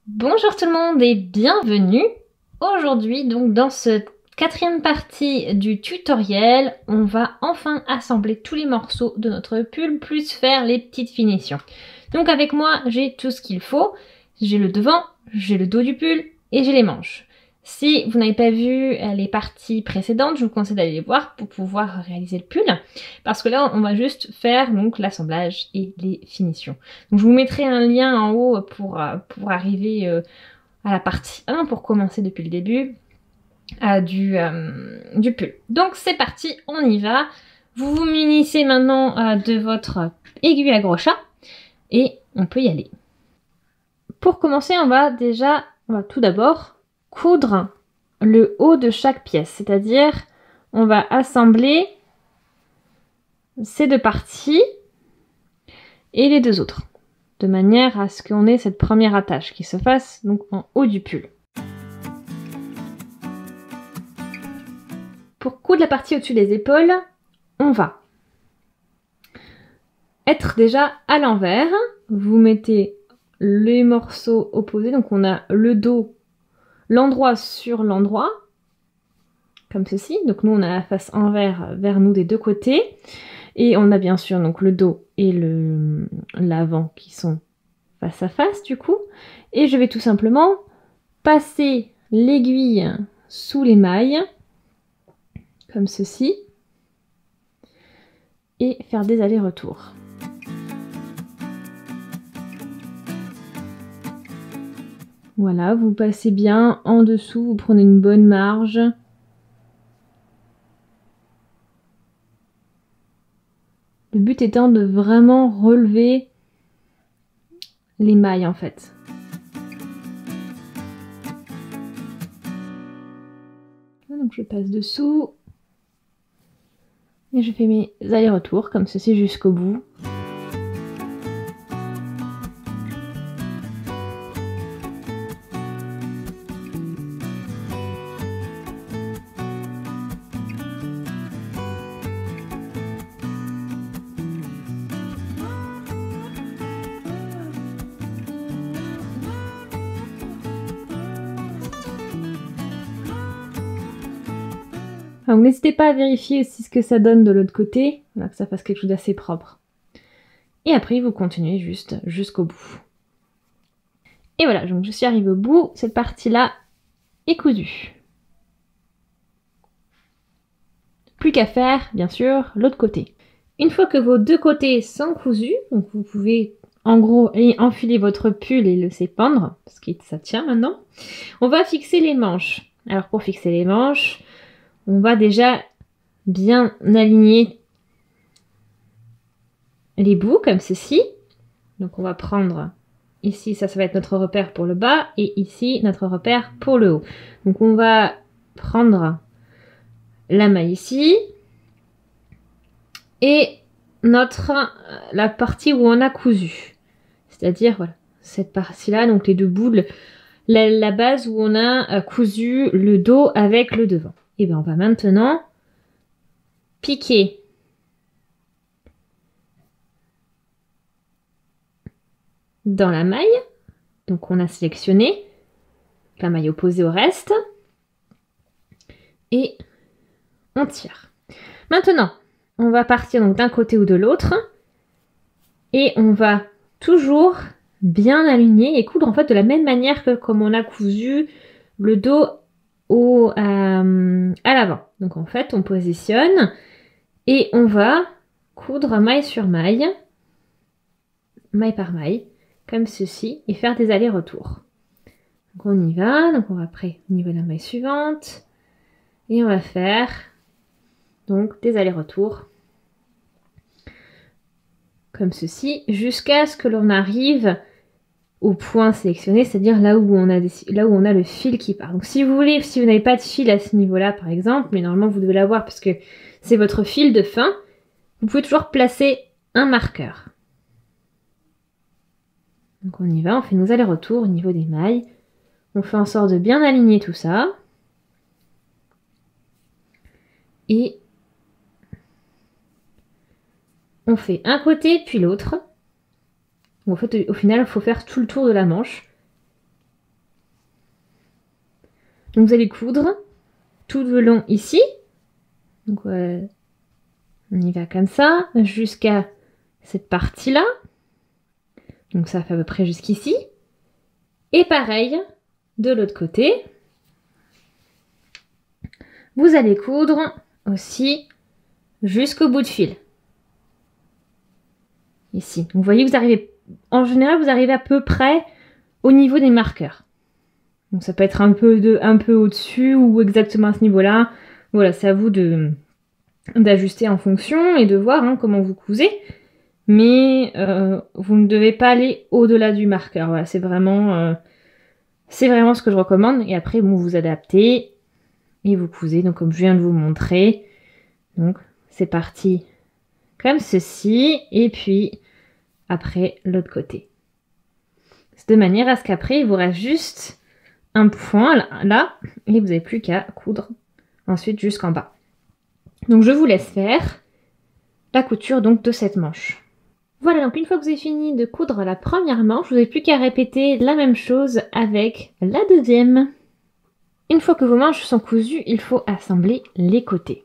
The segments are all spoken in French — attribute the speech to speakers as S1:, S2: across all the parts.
S1: Bonjour tout le monde et bienvenue. Aujourd'hui, donc dans cette quatrième partie du tutoriel, on va enfin assembler tous les morceaux de notre pull plus faire les petites finitions. Donc avec moi, j'ai tout ce qu'il faut. J'ai le devant, j'ai le dos du pull et j'ai les manches. Si vous n'avez pas vu les parties précédentes, je vous conseille d'aller les voir pour pouvoir réaliser le pull. Parce que là, on va juste faire donc l'assemblage et les finitions. Donc je vous mettrai un lien en haut pour arriver à la partie 1 pour commencer depuis le début du pull. Donc c'est parti, on y va. Vous vous munissez maintenant de votre aiguille à gros chat et on peut y aller. Pour commencer, on va tout d'abord coudre le haut de chaque pièce, c'est-à-dire on va assembler ces deux parties et les deux autres, de manière à ce qu'on ait cette première attache qui se fasse donc en haut du pull. Pour coudre la partie au-dessus des épaules, on va être déjà à l'envers. Vous mettez les morceaux opposés, donc on a le dos, l'endroit sur l'endroit, comme ceci. Donc nous on a la face envers vers nous des deux côtés. Et on a bien sûr donc le dos et l'avant qui sont face à face du coup. Et je vais tout simplement passer l'aiguille sous les mailles, comme ceci, et faire des allers-retours. Voilà, vous passez bien en dessous, vous prenez une bonne marge. Le but étant de vraiment relever les mailles en fait. Donc je passe dessous et je fais mes allers-retours comme ceci jusqu'au bout. Donc n'hésitez pas à vérifier aussi ce que ça donne de l'autre côté, voilà, que ça fasse quelque chose d'assez propre. Et après vous continuez juste jusqu'au bout. Et voilà, donc je suis arrivée au bout, cette partie-là est cousue. Plus qu'à faire, bien sûr, l'autre côté. Une fois que vos deux côtés sont cousus, donc vous pouvez en gros enfiler votre pull et le laisser pendre, parce que ça tient maintenant, on va fixer les manches. Alors pour fixer les manches, on va déjà bien aligner les bouts comme ceci. Donc on va prendre ici, ça va être notre repère pour le bas et ici notre repère pour le haut. Donc on va prendre la maille ici et la partie où on a cousu. C'est-à-dire voilà, cette partie-là, donc les deux bouts, la base où on a cousu le dos avec le devant. Et bien on va maintenant piquer dans la maille. Donc on a sélectionné la maille opposée au reste. Et on tire. Maintenant, on va partir donc d'un côté ou de l'autre. Et on va toujours bien aligner et coudre en fait de la même manière que comme on a cousu le dos à l'avant. Donc en fait, on positionne et on va coudre maille sur maille par maille, comme ceci, et faire des allers-retours. Donc on y va, donc on va après au niveau de la maille suivante, et on va faire donc des allers-retours, comme ceci, jusqu'à ce que l'on arrive au point sélectionné, c'est-à-dire là où on a le fil qui part. Donc si vous n'avez pas de fil à ce niveau-là par exemple, mais normalement vous devez l'avoir parce que c'est votre fil de fin, vous pouvez toujours placer un marqueur. Donc on y va, on fait nos allers-retours au niveau des mailles. On fait en sorte de bien aligner tout ça. Et on fait un côté puis l'autre. En fait, au final, il faut faire tout le tour de la manche. Donc vous allez coudre tout le long ici. Donc on y va comme ça jusqu'à cette partie-là. Donc ça fait à peu près jusqu'ici. Et pareil, de l'autre côté, vous allez coudre aussi jusqu'au bout de fil. Ici. Donc, vous voyez, vous arrivez, en général, vous arrivez à peu près au niveau des marqueurs. Donc ça peut être un peu au-dessus ou exactement à ce niveau-là. Voilà, c'est à vous d'ajuster en fonction et de voir hein, comment vous cousez. Mais vous ne devez pas aller au-delà du marqueur. Voilà, c'est vraiment ce que je recommande. Et après, bon, vous adaptez et vous cousez. Donc comme je viens de vous montrer. Donc c'est parti comme ceci. Et puis après l'autre côté. C'est de manière à ce qu'après, il vous reste juste un point là. Et vous n'avez plus qu'à coudre ensuite jusqu'en bas. Donc je vous laisse faire la couture donc de cette manche. Voilà, donc une fois que vous avez fini de coudre la première manche, vous n'avez plus qu'à répéter la même chose avec la deuxième. Une fois que vos manches sont cousues, il faut assembler les côtés.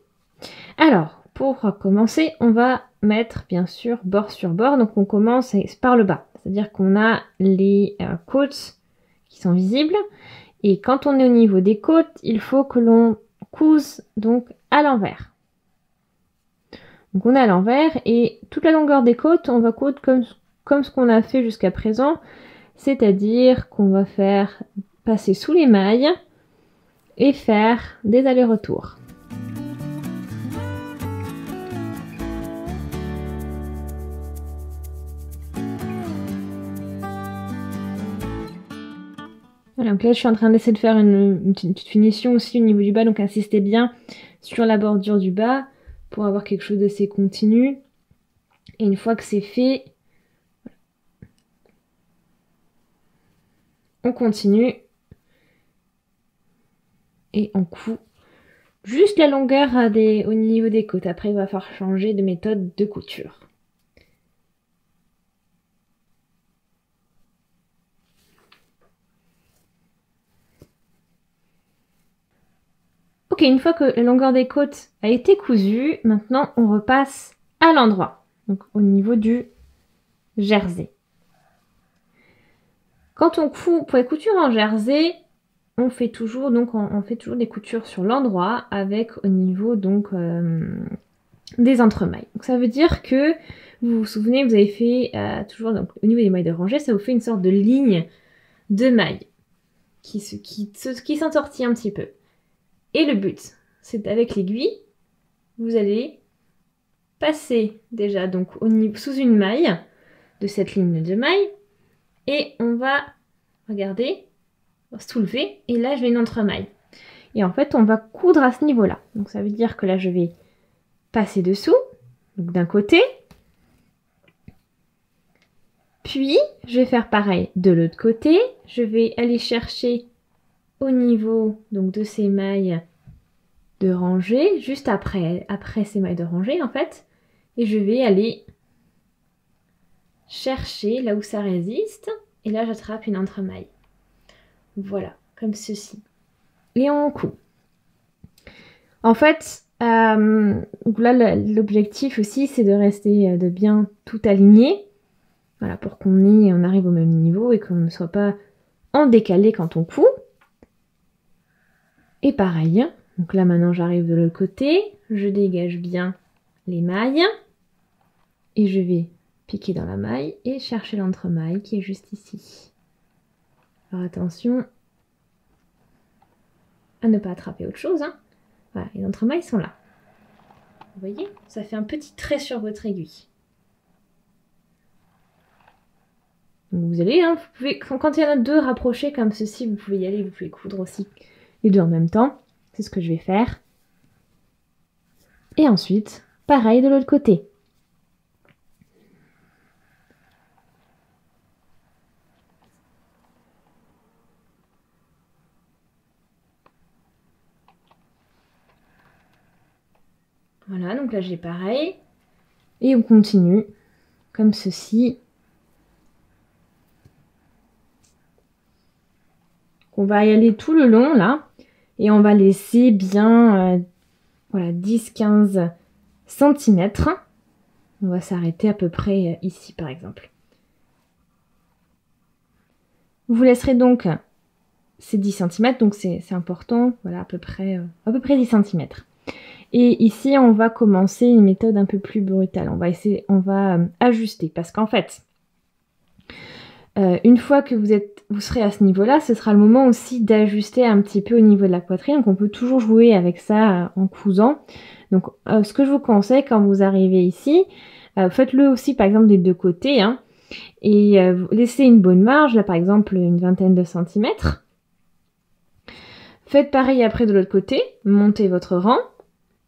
S1: Alors, pour commencer, on va mettre bien sûr bord sur bord. Donc on commence par le bas, c'est-à-dire qu'on a les côtes qui sont visibles. Et quand on est au niveau des côtes, il faut que l'on couse donc à l'envers. Donc on est à l'envers et toute la longueur des côtes, on va coudre comme ce qu'on a fait jusqu'à présent. C'est-à-dire qu'on va faire passer sous les mailles et faire des allers-retours. Voilà, donc là je suis en train d'essayer de faire une petite finition aussi au niveau du bas, donc insistez bien sur la bordure du bas pour avoir quelque chose d'assez continu. Et une fois que c'est fait, on continue et on coud juste la longueur au niveau des côtes. Après, il va falloir changer de méthode de couture. Ok, une fois que la longueur des côtes a été cousue, maintenant on repasse à l'endroit, donc au niveau du jersey. Quand on coud pour les coutures en jersey, on fait toujours des coutures sur l'endroit avec au niveau donc des entremailles. Donc ça veut dire que vous vous souvenez, vous avez fait toujours donc, au niveau des mailles de rangée, ça vous fait une sorte de ligne de mailles qui s'entortille un petit peu. Et le but, c'est avec l'aiguille, vous allez passer déjà donc sous une maille de cette ligne de mailles et on va, regardez, soulever et là je vais une entremaille. Et en fait on va coudre à ce niveau-là. Donc ça veut dire que là je vais passer dessous, donc d'un côté, puis je vais faire pareil de l'autre côté. Je vais aller chercher au niveau donc de ces mailles de rangée, juste après ces mailles de rangée en fait, et je vais aller chercher là où ça résiste, et là j'attrape une entremaille. Voilà, comme ceci. Et on coud. En fait, là l'objectif aussi c'est de rester de bien tout aligné, voilà, pour on arrive au même niveau et qu'on ne soit pas en décalé quand on coud. Et pareil, donc là maintenant j'arrive de l'autre côté, je dégage bien les mailles et je vais piquer dans la maille et chercher l'entremaille qui est juste ici. Alors attention à ne pas attraper autre chose, hein. Voilà, les entremailles sont là. Vous voyez, ça fait un petit trait sur votre aiguille. Donc vous allez, hein, vous pouvez, quand il y en a deux rapprochés comme ceci, vous pouvez y aller, vous pouvez coudre aussi les deux en même temps. C'est ce que je vais faire. Et ensuite, pareil de l'autre côté. Voilà, donc là j'ai pareil. Et on continue comme ceci. On va y aller tout le long là. Et on va laisser bien voilà, 10-15 cm. On va s'arrêter à peu près ici par exemple. Vous laisserez donc ces 10 cm, donc c'est important, voilà, à peu près 10 cm. Et ici, on va commencer une méthode un peu plus brutale. On va ajuster parce qu'en fait, une fois que vous serez à ce niveau-là, ce sera le moment aussi d'ajuster un petit peu au niveau de la poitrine. Donc on peut toujours jouer avec ça en cousant. Donc ce que je vous conseille quand vous arrivez ici, faites-le aussi par exemple des deux côtés, hein, et laissez une bonne marge, là par exemple une vingtaine de centimètres. Faites pareil après de l'autre côté, montez votre rang.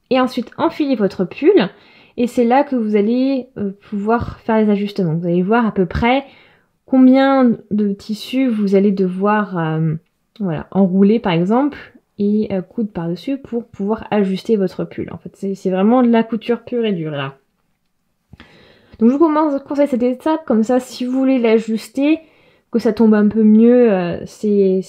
S1: Et ensuite, enfilez votre pull. Et c'est là que vous allez pouvoir faire les ajustements. Vous allez voir à peu près combien de tissu vous allez devoir voilà, enrouler par exemple et coudre par-dessus pour pouvoir ajuster votre pull. En fait, c'est vraiment de la couture pure et dure là. Donc je vous conseille cette étape, comme ça si vous voulez l'ajuster, que ça tombe un peu mieux, si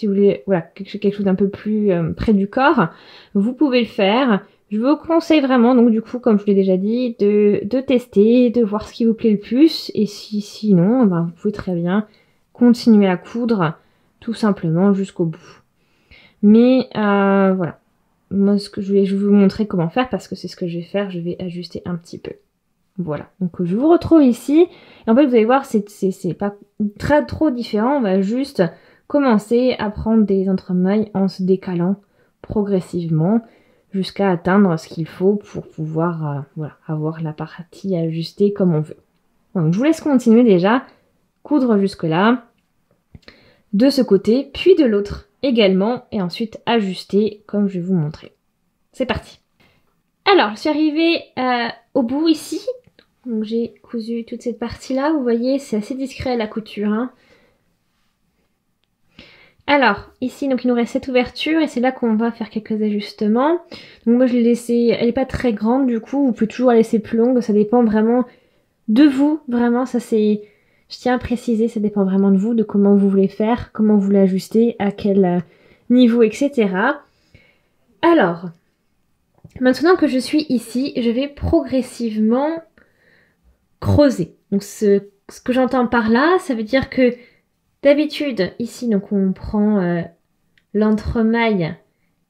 S1: vous voulez voilà, quelque chose d'un peu plus près du corps, vous pouvez le faire. Je vous conseille vraiment, donc du coup, comme je vous l'ai déjà dit, de tester, de voir ce qui vous plaît le plus. Et sinon, ben, vous pouvez très bien continuer à coudre tout simplement jusqu'au bout. Mais voilà, moi ce que je vais vous montrer comment faire parce que c'est ce que je vais faire, je vais ajuster un petit peu. Voilà, donc je vous retrouve ici. Et en fait, vous allez voir, c'est pas trop différent. On va juste commencer à prendre des entremailles en se décalant progressivement jusqu'à atteindre ce qu'il faut pour pouvoir voilà, avoir la partie ajustée comme on veut. Donc je vous laisse continuer déjà, coudre jusque là, de ce côté, puis de l'autre également, et ensuite ajuster comme je vais vous montrer. C'est parti. Alors, je suis arrivée au bout ici. Donc j'ai cousu toute cette partie-là. Vous voyez, c'est assez discret la couture, hein. Alors, ici, donc il nous reste cette ouverture et c'est là qu'on va faire quelques ajustements. Donc moi, je l'ai laissée, elle n'est pas très grande du coup, vous pouvez toujours la laisser plus longue, ça dépend vraiment de vous. Vraiment, ça c'est, je tiens à préciser, ça dépend vraiment de vous, de comment vous voulez faire, comment vous l'ajustez, à quel niveau, etc. Alors, maintenant que je suis ici, je vais progressivement creuser. Donc ce que j'entends par là, ça veut dire que d'habitude, ici, donc on prend l'entremaille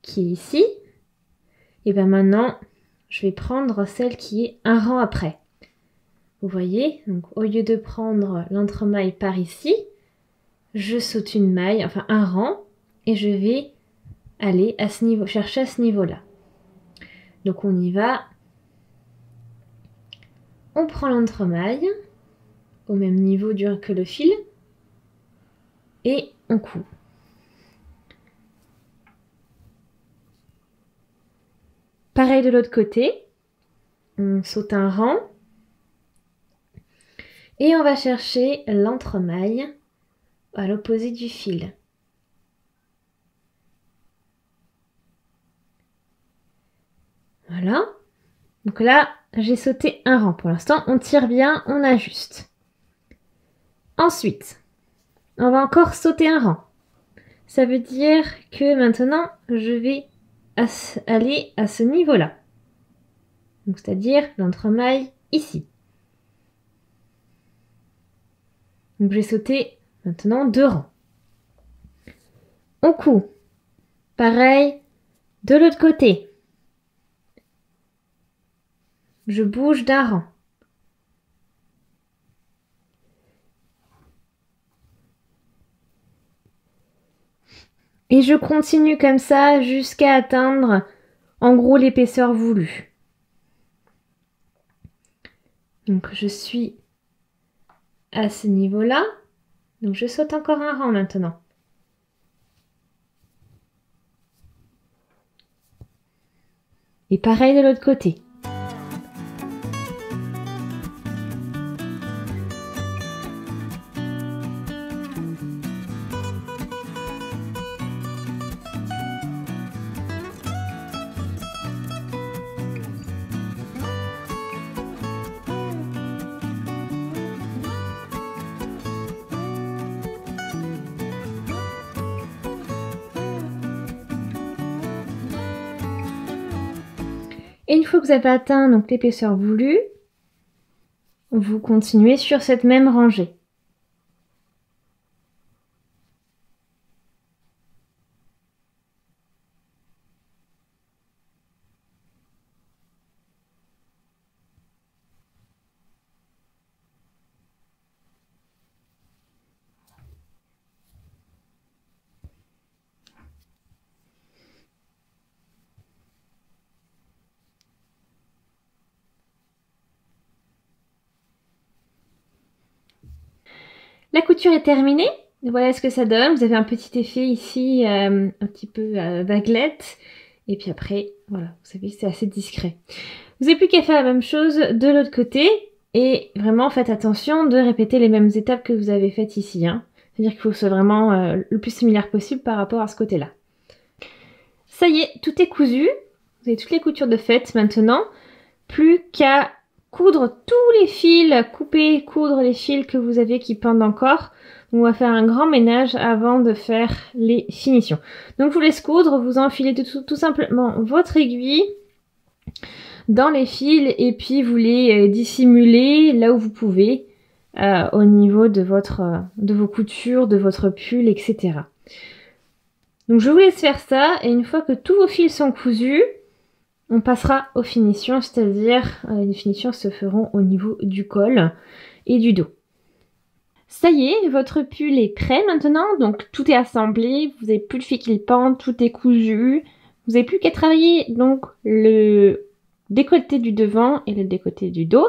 S1: qui est ici. Et bien maintenant, je vais prendre celle qui est un rang après. Vous voyez, donc au lieu de prendre l'entremaille par ici, je saute une maille, enfin un rang, et je vais aller à ce niveau, chercher à ce niveau-là. Donc on y va. On prend l'entremaille au même niveau que le fil et on coud. Pareil de l'autre côté, on saute un rang et on va chercher l'entremaille à l'opposé du fil. Voilà. Donc là, j'ai sauté un rang. Pour l'instant, on tire bien, on ajuste. Ensuite, on va encore sauter un rang. Ça veut dire que maintenant, je vais aller à ce niveau-là. Donc, c'est-à-dire l'entremaille ici. Donc, j'ai sauté maintenant 2 rangs. On coud. Pareil, de l'autre côté. Je bouge d'un rang. Et je continue comme ça jusqu'à atteindre en gros l'épaisseur voulue. Donc je suis à ce niveau-là. Donc je saute encore un rang maintenant. Et pareil de l'autre côté. Et une fois que vous avez atteint donc l'épaisseur voulue, vous continuez sur cette même rangée. La couture est terminée. Voilà ce que ça donne. Vous avez un petit effet ici, un petit peu baguelette. Et puis après, voilà, vous savez, c'est assez discret. Vous n'avez plus qu'à faire la même chose de l'autre côté. Et vraiment, faites attention de répéter les mêmes étapes que vous avez faites ici. Hein. C'est-à-dire qu'il faut que ce soit vraiment le plus similaire possible par rapport à ce côté-là. Ça y est, tout est cousu. Vous avez toutes les coutures de fait maintenant. Plus qu'à coudre tous les fils, couper, coudre les fils que vous avez qui pendent encore. On va faire un grand ménage avant de faire les finitions. Donc je vous laisse coudre, vous enfilez tout simplement votre aiguille dans les fils et puis vous les dissimulez là où vous pouvez au niveau de vos coutures, de votre pull, etc. Donc je vous laisse faire ça et une fois que tous vos fils sont cousus, on passera aux finitions, c'est-à-dire les finitions se feront au niveau du col et du dos. Ça y est, votre pull est prêt maintenant, donc tout est assemblé, vous n'avez plus de fil qui pendent, tout est cousu. Vous n'avez plus qu'à travailler donc le décolleté du devant et le décolleté du dos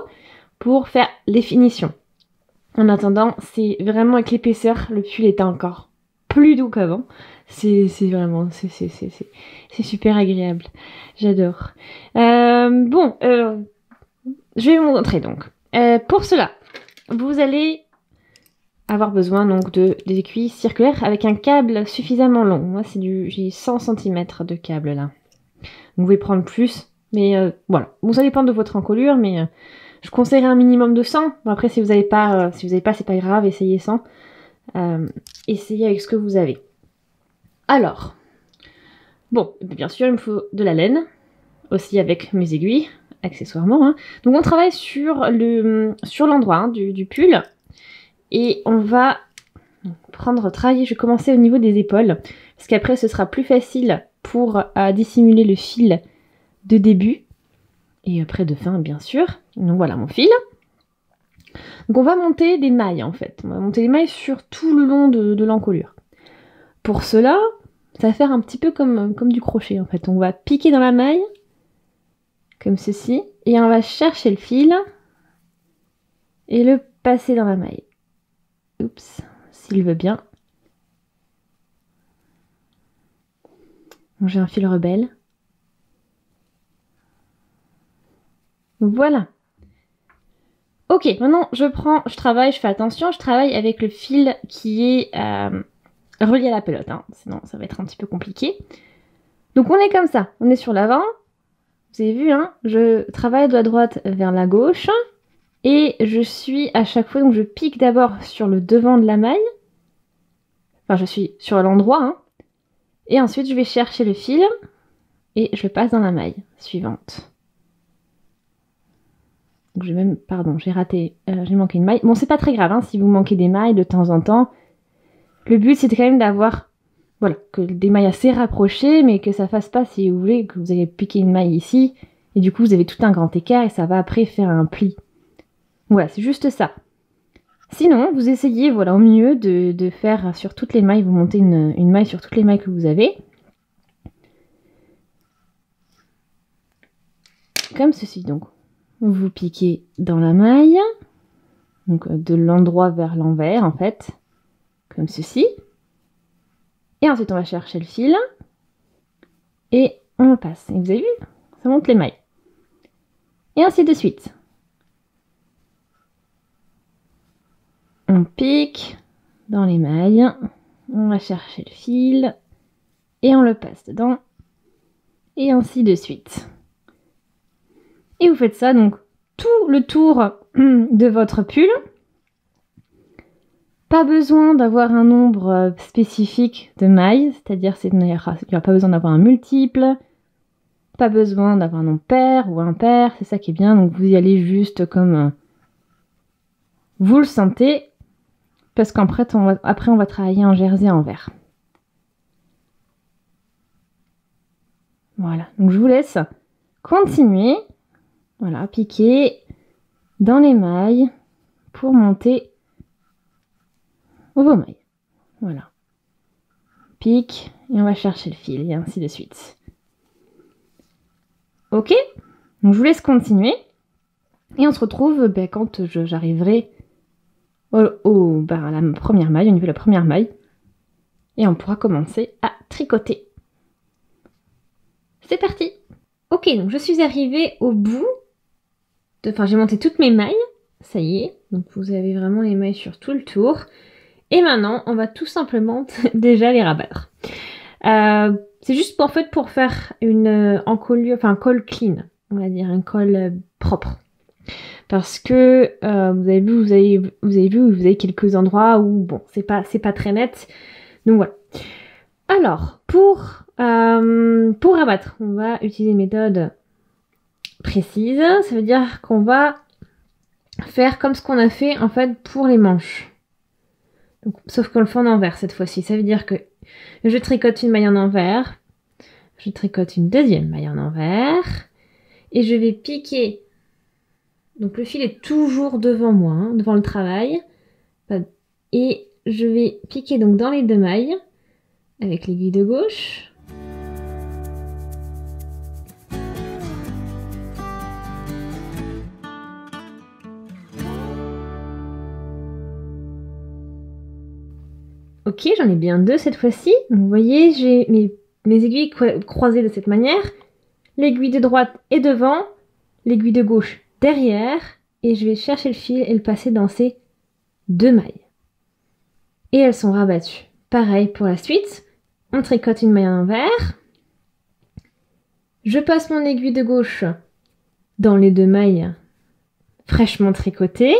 S1: pour faire les finitions. En attendant, c'est vraiment avec l'épaisseur, le pull est encore plus doux qu'avant. C'est vraiment, c'est super agréable. J'adore. Je vais vous montrer donc. Pour cela, vous allez avoir besoin donc des aiguilles circulaires avec un câble suffisamment long. Moi, j'ai 100 cm de câble là. Vous pouvez prendre plus, mais voilà. Bon, ça dépend de votre encolure, mais je conseillerais un minimum de 100. Bon, après, si vous n'avez pas, c'est pas grave, essayez 100. Essayez avec ce que vous avez. Alors, bon, bien sûr, il me faut de la laine, aussi avec mes aiguilles, accessoirement. Hein. Donc on travaille sur l'endroit hein, du pull, et on va travailler, je vais commencer au niveau des épaules, parce qu'après ce sera plus facile pour dissimuler le fil de début, et après de fin bien sûr. Donc voilà mon fil. Donc on va monter des mailles en fait, on va monter les mailles sur tout le long de l'encolure. Pour cela, ça va faire un petit peu comme du crochet en fait. On va piquer dans la maille, comme ceci, et on va chercher le fil et le passer dans la maille. Oups, s'il veut bien. J'ai un fil rebelle. Voilà. Ok, maintenant je fais attention, je travaille avec le fil qui est relié à la pelote, hein, sinon ça va être un petit peu compliqué. Donc on est comme ça, on est sur l'avant, vous avez vu, hein, je travaille de la droite vers la gauche, et je suis à chaque fois, donc je pique d'abord sur le devant de la maille, enfin je suis sur l'endroit, hein, et ensuite je vais chercher le fil, et je le passe dans la maille suivante. Donc j'ai raté, j'ai manqué une maille. Bon, c'est pas très grave, hein, si vous manquez des mailles de temps en temps. Le but, c'est quand même d'avoir, voilà, que des mailles assez rapprochées, mais que ça fasse pas, si vous voulez, que vous avez piqué une maille ici, et du coup, vous avez tout un grand écart, et ça va après faire un pli. Voilà, c'est juste ça. Sinon, vous essayez, voilà, au mieux de faire sur toutes les mailles, vous montez une maille sur toutes les mailles que vous avez. Comme ceci, donc. Vous piquez dans la maille, donc de l'endroit vers l'envers en fait, comme ceci. Et ensuite on va chercher le fil et on le passe. Et vous avez vu, ça monte les mailles. Et ainsi de suite. On pique dans les mailles, on va chercher le fil et on le passe dedans. Et ainsi de suite. Et vous faites ça donc tout le tour de votre pull. Pas besoin d'avoir un nombre spécifique de mailles, c'est-à-dire qu'il n'y aura pas besoin d'avoir un multiple. Pas besoin d'avoir non pair ou impair, c'est ça qui est bien. Donc vous y allez juste comme vous le sentez. Parce qu'après, on va travailler en jersey envers. Voilà, donc je vous laisse continuer. Voilà, piquer dans les mailles pour monter vos mailles. Voilà. Pique et on va chercher le fil et ainsi de suite. Ok, donc je vous laisse continuer. Et on se retrouve quand j'arriverai à la première maille, au niveau de la première maille. Et on pourra commencer à tricoter. C'est parti! Ok, donc je suis arrivée au bout. Enfin, j'ai monté toutes mes mailles. Ça y est. Donc vous avez vraiment les mailles sur tout le tour. Et maintenant, on va tout simplement déjà les rabattre. C'est juste pour faire une encolure, enfin un col clean, on va dire, un col propre. Parce que vous avez quelques endroits où bon, c'est pas très net. Donc voilà. Alors, pour rabattre, on va utiliser une méthode précise. Ça veut dire qu'on va faire comme ce qu'on a fait en fait pour les manches. Donc, sauf qu'on le fait en envers cette fois-ci. Ça veut dire que je tricote une maille en envers, je tricote une deuxième maille en envers, et je vais piquer. Donc le fil est toujours devant moi, hein, devant le travail. Et je vais piquer donc dans les deux mailles avec l'aiguille de gauche. Ok, j'en ai bien deux cette fois-ci. Vous voyez, j'ai mes aiguilles croisées de cette manière. L'aiguille de droite est devant, l'aiguille de gauche derrière. Et je vais chercher le fil et le passer dans ces deux mailles. Et elles sont rabattues. Pareil pour la suite. On tricote une maille en envers. Je passe mon aiguille de gauche dans les deux mailles fraîchement tricotées.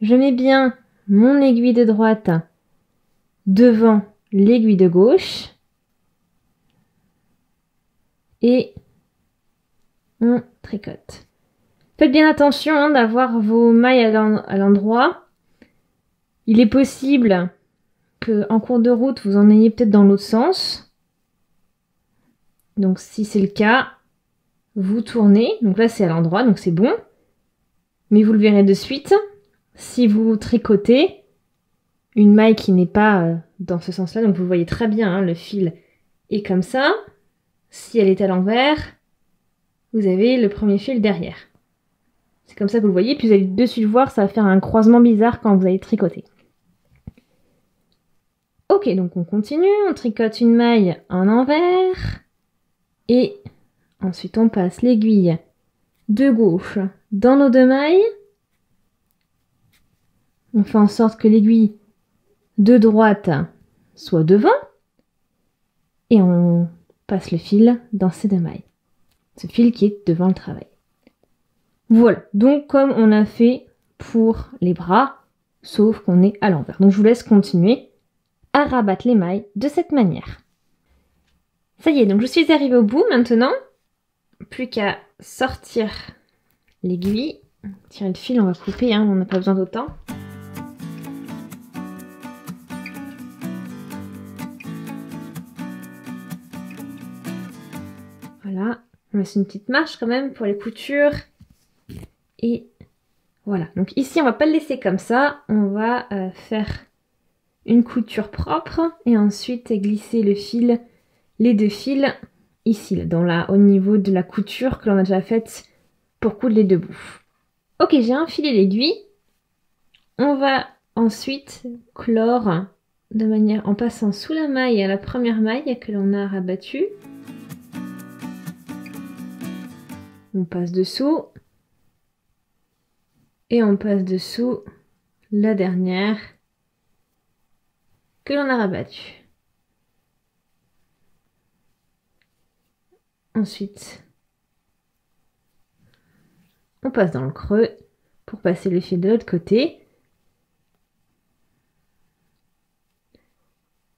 S1: Je mets bien mon aiguille de droite devant l'aiguille de gauche. Et on tricote. Faites bien attention hein, d'avoir vos mailles à l'endroit. Il est possible qu'en cours de route, vous en ayez peut-être dans l'autre sens. Donc si c'est le cas, vous tournez. Donc là, c'est à l'endroit, donc c'est bon. Mais vous le verrez de suite. Si vous tricotez une maille qui n'est pas dans ce sens-là, donc vous voyez très bien, hein, le fil est comme ça. Si elle est à l'envers, vous avez le premier fil derrière. C'est comme ça que vous le voyez. Puis vous allez de suite voir, ça va faire un croisement bizarre quand vous allez tricoter. Ok, donc on continue. On tricote une maille en envers. Et ensuite, on passe l'aiguille de gauche dans nos deux mailles. On fait en sorte que l'aiguille de droite soit devant. Et on passe le fil dans ces deux mailles. Ce fil qui est devant le travail. Voilà, donc comme on a fait pour les bras, sauf qu'on est à l'envers. Donc je vous laisse continuer à rabattre les mailles de cette manière. Ça y est, donc je suis arrivée au bout maintenant. Plus qu'à sortir l'aiguille. Tirer le fil, on va couper, hein, on n'a pas besoin d'autant. Voilà, on laisse une petite marche quand même pour les coutures. Et voilà, donc ici on va pas le laisser comme ça, on va faire une couture propre et ensuite glisser le fil, les deux fils ici, au niveau de la couture que l'on a déjà faite pour coudre les deux bouts. Ok, j'ai enfilé l'aiguille. On va ensuite clore de manière en passant sous la maille à la première maille que l'on a rabattue. On passe dessous. Et on passe dessous la dernière que l'on a rabattue. Ensuite, on passe dans le creux pour passer le fil de l'autre côté.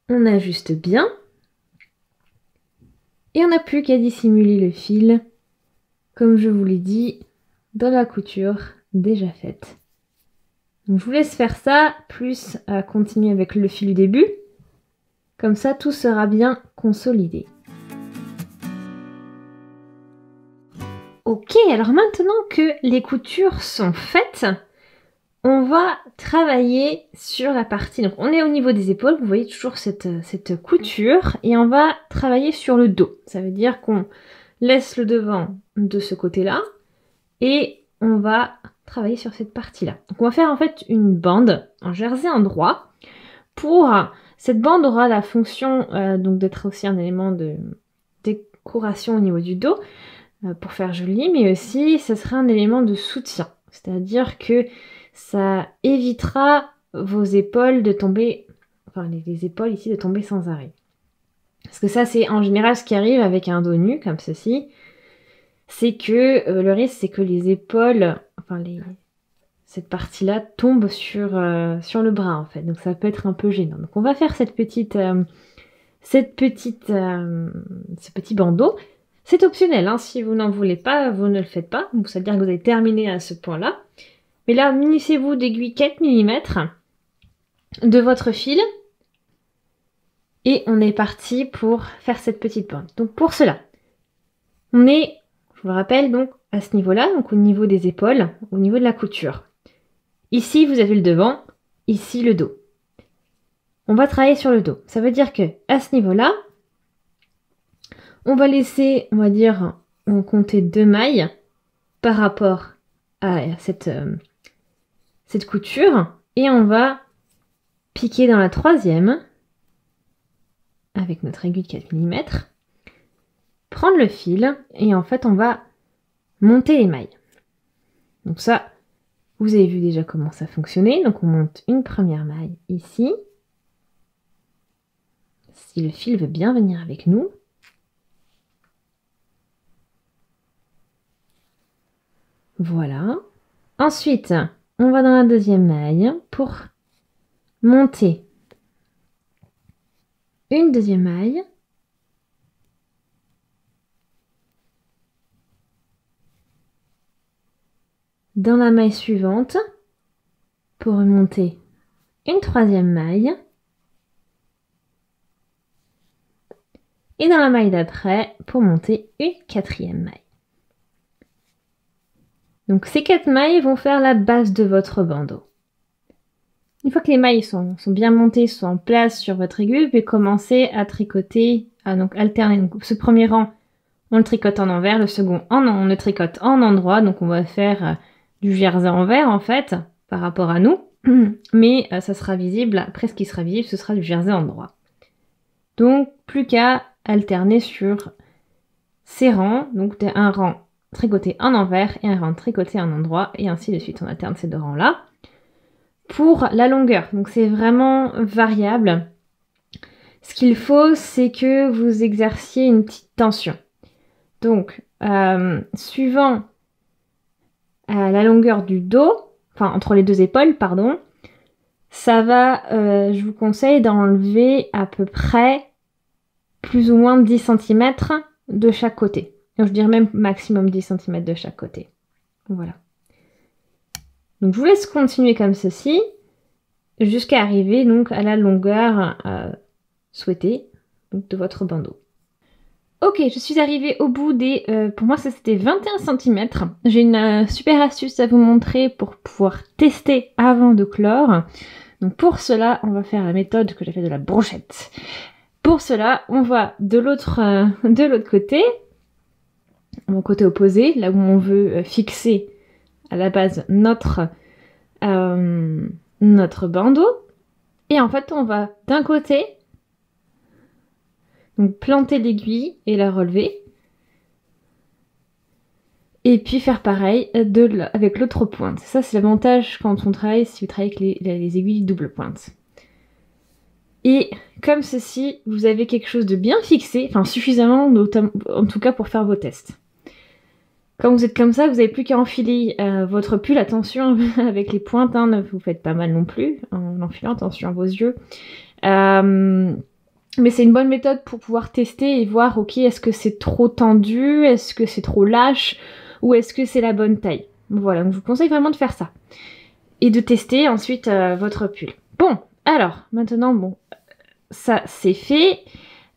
S1: On ajuste bien. Et on n'a plus qu'à dissimuler le fil, comme je vous l'ai dit, dans la couture déjà faite. Donc je vous laisse faire ça, plus continuer avec le fil du début. Comme ça, tout sera bien consolidé. Ok, alors maintenant que les coutures sont faites, on va travailler sur la partie. Donc on est au niveau des épaules, vous voyez toujours cette couture, et on va travailler sur le dos. Ça veut dire qu'on laisse le devant de ce côté-là, et on va travailler sur cette partie-là. Donc on va faire en fait une bande en jersey endroit. Cette bande aura la fonction donc d'être aussi un élément de décoration au niveau du dos, pour faire joli, mais aussi ça sera un élément de soutien. C'est-à-dire que ça évitera vos épaules de tomber, enfin les épaules ici de tomber sans arrêt. Parce que ça c'est en général ce qui arrive avec un dos nu comme ceci, c'est que le risque c'est que les épaules, enfin cette partie-là tombe sur le bras en fait. Donc ça peut être un peu gênant. Donc on va faire ce petit bandeau. C'est optionnel, hein. Si vous n'en voulez pas, vous ne le faites pas. Donc ça veut dire que vous avez terminé à ce point-là. Mais là, munissez-vous d'aiguilles 4 mm de votre fil. Et on est parti pour faire cette petite bande. Donc pour cela, on est, je vous le rappelle, donc à ce niveau-là, donc au niveau des épaules, au niveau de la couture. Ici, vous avez le devant, ici le dos. On va travailler sur le dos. Ça veut dire que à ce niveau-là, on va laisser, on va dire, on compter 2 mailles par rapport à cette couture, et on va piquer dans la 3e avec notre aiguille de 4 mm, prendre le fil et en fait on va monter les mailles. Donc ça, vous avez vu déjà comment ça fonctionnait. Donc on monte une première maille ici. Si le fil veut bien venir avec nous. Voilà. Ensuite, on va dans la 2e maille pour monter une 2e maille. Dans la maille suivante, pour remonter une 3e maille. Et dans la maille d'après, pour monter une 4e maille. Donc ces 4 mailles vont faire la base de votre bandeau. Une fois que les mailles sont bien montées, sont en place sur votre aiguille, vous pouvez commencer à tricoter, à donc alterner. Donc ce premier rang, on le tricote en envers, le second, on le tricote en endroit. Donc on va faire du jersey envers en fait, par rapport à nous. Mais ça sera visible, après ce qui sera visible, ce sera du jersey endroit. Donc plus qu'à alterner sur ces rangs, donc un rang tricoté en envers et un rang tricoté en endroit, et ainsi de suite. On alterne ces 2 rangs là. Pour la longueur, donc c'est vraiment variable. Ce qu'il faut, c'est que vous exerciez une petite tension. Donc, suivant la longueur du dos, enfin entre les 2 épaules, pardon, ça va, je vous conseille d'enlever à peu près plus ou moins 10 cm de chaque côté. Donc, je dirais même maximum 10 cm de chaque côté. Voilà. Donc je vous laisse continuer comme ceci jusqu'à arriver donc à la longueur souhaitée donc, de votre bandeau. Ok, je suis arrivée au bout des... pour moi ça c'était 21 cm. J'ai une super astuce à vous montrer pour pouvoir tester avant de clore. Donc pour cela, on va faire la méthode que j'ai fait de la brochette. Pour cela, on va de l'autre côté, mon côté opposé, là où on veut fixer à la base notre bandeau. Et en fait, on va d'un côté donc planter l'aiguille et la relever. Et puis faire pareil avec l'autre pointe. Ça, c'est l'avantage quand on travaille, si vous travaillez avec les aiguilles double pointe. Et comme ceci, vous avez quelque chose de bien fixé, enfin suffisamment, en tout cas pour faire vos tests. Quand vous êtes comme ça, vous n'avez plus qu'à enfiler votre pull. Attention avec les pointes, hein, ne vous faites pas mal non plus en enfilant, attention à vos yeux. Mais c'est une bonne méthode pour pouvoir tester et voir, ok, est-ce que c'est trop tendu, est-ce que c'est trop lâche, ou est-ce que c'est la bonne taille. Voilà, donc je vous conseille vraiment de faire ça. Et de tester ensuite votre pull. Bon, alors, maintenant, bon, ça c'est fait.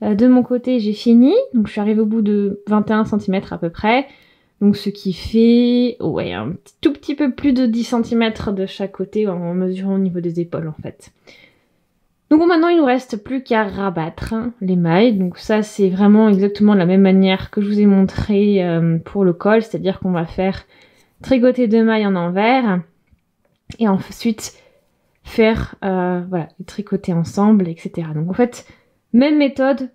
S1: De mon côté, j'ai fini. Donc je suis arrivée au bout de 21 cm à peu près. Donc ce qui fait, ouais, un tout petit peu plus de 10 cm de chaque côté en mesurant au niveau des épaules en fait. Donc maintenant, il nous reste plus qu'à rabattre les mailles. Donc ça, c'est vraiment exactement de la même manière que je vous ai montré pour le col. C'est-à-dire qu'on va faire tricoter 2 mailles en envers. Et ensuite, faire, voilà, tricoter ensemble, etc. Donc en fait, même méthode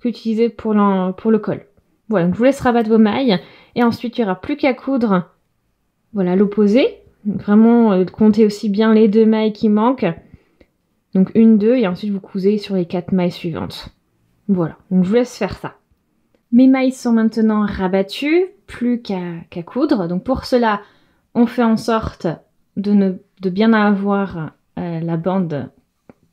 S1: qu'utiliser pour le col. Voilà, donc je vous laisse rabattre vos mailles. Et ensuite, il n'y aura plus qu'à coudre, voilà, l'opposé. Vraiment, comptez aussi bien les 2 mailles qui manquent. Donc 1, 2, et ensuite vous cousez sur les 4 mailles suivantes. Voilà, donc je vous laisse faire ça. Mes mailles sont maintenant rabattues, plus qu'à coudre. Donc pour cela, on fait en sorte de bien avoir la bande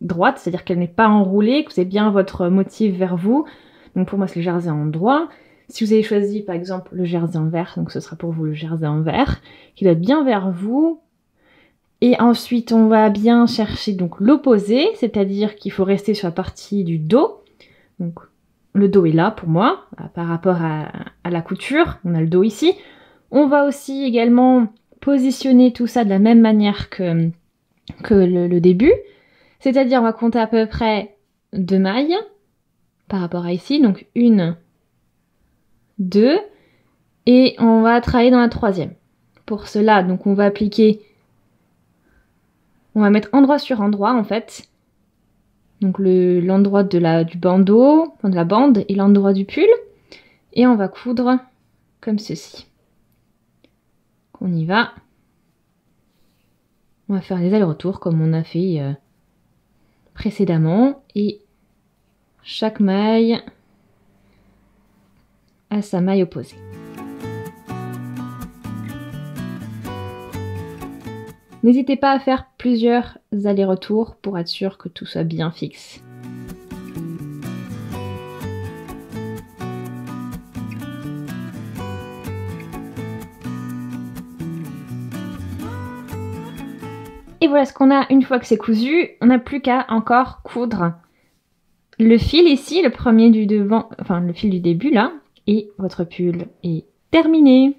S1: droite, c'est-à-dire qu'elle n'est pas enroulée, que vous avez bien votre motif vers vous. Donc pour moi, c'est le jersey en droit. Si vous avez choisi par exemple le jersey en vert, donc ce sera pour vous le jersey en vert, qui doit être bien vers vous. Et ensuite, on va bien chercher donc l'opposé, c'est-à-dire qu'il faut rester sur la partie du dos. Donc le dos est là pour moi, par rapport à la couture. On a le dos ici. On va aussi également positionner tout ça de la même manière que le début. C'est-à-dire, on va compter à peu près 2 mailles par rapport à ici. Donc 1, 2. Et on va travailler dans la 3e. Pour cela, donc on va appliquer... On va mettre endroit sur endroit en fait. Donc l'endroit du bandeau, de la bande et l'endroit du pull. Et on va coudre comme ceci. On y va. On va faire les allers-retours comme on a fait précédemment. Et chaque maille a sa maille opposée. N'hésitez pas à faire plusieurs allers-retours pour être sûr que tout soit bien fixe. Et voilà ce qu'on a une fois que c'est cousu. On n'a plus qu'à encore coudre le fil ici, le premier du devant, enfin le fil du début là, et votre pull est terminé.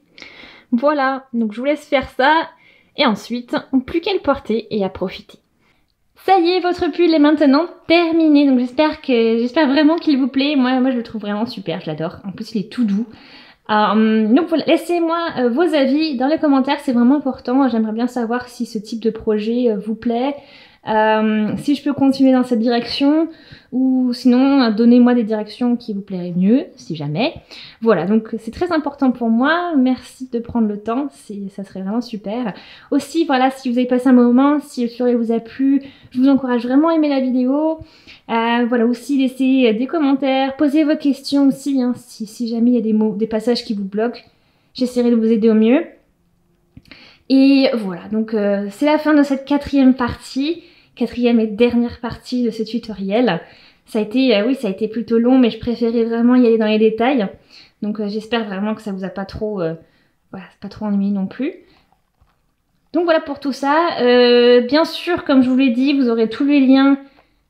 S1: Voilà, donc je vous laisse faire ça. Et ensuite, plus qu'à le porter et à profiter. Ça y est, votre pull est maintenant terminé. Donc j'espère vraiment qu'il vous plaît. Moi je le trouve vraiment super, je l'adore. En plus il est tout doux. Donc voilà, laissez-moi vos avis dans les commentaires, c'est vraiment important. J'aimerais bien savoir si ce type de projet vous plaît. Si je peux continuer dans cette direction ou sinon donnez-moi des directions qui vous plairaient mieux si jamais. Voilà, donc c'est très important pour moi. Merci de prendre le temps, ça serait vraiment super. Aussi voilà, si vous avez passé un bon moment, si le tutoriel vous a plu, je vous encourage vraiment à aimer la vidéo. Voilà, aussi laissez des commentaires, posez vos questions aussi hein, si jamais il y a des passages qui vous bloquent, j'essaierai de vous aider au mieux. Et voilà, donc c'est la fin de cette 4e partie. 4e et dernière partie de ce tutoriel. Ça a été, oui, ça a été plutôt long, mais je préférais vraiment y aller dans les détails. Donc j'espère vraiment que ça vous a pas trop, voilà, pas trop ennuyé non plus. Donc voilà pour tout ça. Bien sûr, comme je vous l'ai dit, vous aurez tous les liens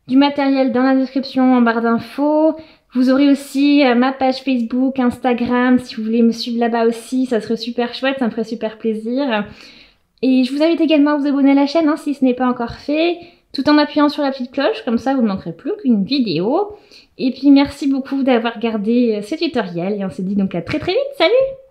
S1: du matériel dans la description en barre d'infos. Vous aurez aussi ma page Facebook, Instagram, si vous voulez me suivre là-bas aussi, ça serait super chouette, ça me ferait super plaisir. Et je vous invite également à vous abonner à la chaîne hein, si ce n'est pas encore fait, tout en appuyant sur la petite cloche, comme ça vous ne manquerez plus qu'une vidéo. Et puis merci beaucoup d'avoir regardé ce tutoriel et on se dit donc à très très vite, salut!